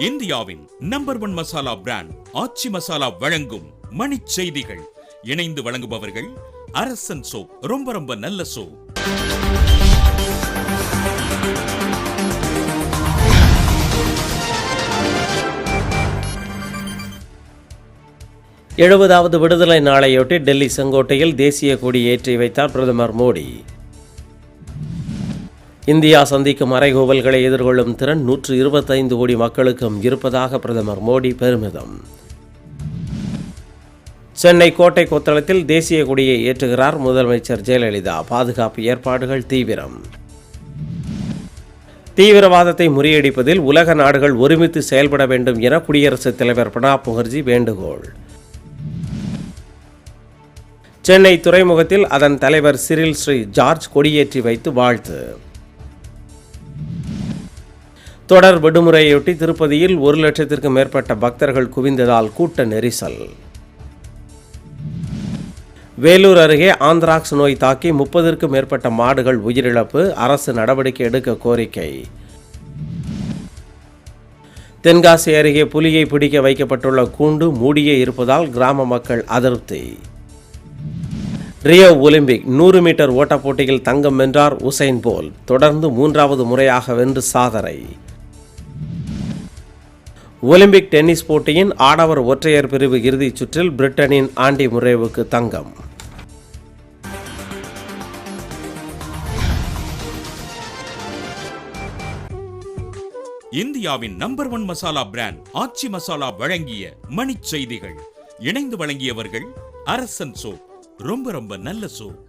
இந்தியாவின் number 1 masala brand ஆச்சி மசாலா வழங்கும் மணிச் செய்திகள். இணைந்து வழங்குபவர்கள் அரசன் சோப். ரொம்ப ரொம்ப நல்ல சோப். எழுபதாவது விடுதலை நாளையொட்டி டெல்லி செங்கோட்டையில் தேசிய கொடி ஏற்றி வைத்தார் பிரதமர் மோடி. இந்தியா சந்திக்கும் அறைகூவல்களை எதிர்கொள்ளும் திறன் 125 கோடி மக்களுக்கும் இருப்பதாக பிரதமர் மோடி பெருமிதம். சென்னை கோட்டை கொத்தளத்தில் தேசிய கொடியை ஏற்றுகிறார் முதலமைச்சர் ஜெயலலிதா. பாதுகாப்பு ஏற்பாடுகள் தீவிரம். தீவிரவாதத்தை முறியடிப்பதில் உலக நாடுகள் ஒருமித்து செயல்பட வேண்டும் என குடியரசுத் தலைவர் பிரணாப் முகர்ஜி வேண்டுகோள். சென்னை துறைமுகத்தில் அதன் தலைவர் சிரில் ஸ்ரீ ஜார்ஜ் கொடியேற்றி வைத்து வாழ்த்து. தொடர் விடுமுறையொட்டி திருப்பதியில் 1 லட்சத்திற்கும் மேற்பட்ட பக்தர்கள் குவிந்ததால் கூட்ட நெரிசல். வேலூர் அருகே ஆந்த்ராக்ஸ் நோய் தாக்கி 30ற்கும் மேற்பட்ட மாடுகள் உயிரிழப்பு. அரசு நடவடிக்கை எடுக்க கோரிக்கை. தென்காசி அருகே புலியை பிடிக்க வைக்கப்பட்டுள்ள கூண்டு மூடியே இருப்பதால் கிராம மக்கள் அதிருப்தி. ரியோ ஒலிம்பிக் 100 மீட்டர் ஓட்டப் போட்டியில் தங்கம் வென்றார் உசைன் போல். தொடர்ந்து 3வது முறையாக வென்று சாதனை. ஒலிம்பிக் டென்னிஸ் போட்டியின் ஆடவர் ஒற்றையர் பிரிவு இறுதிச் சுற்றில் பிரிட்டனின் ஆண்டி முரேவுக்கு தங்கம். இந்தியாவின் நம்பர் 1 மசாலா பிராண்ட் ஆச்சி மசாலா வழங்கிய மணிச் செய்திகள். இணைந்து வழங்கியவர்கள் அரசன் சோப். ரொம்ப ரொம்ப நல்ல சோப்.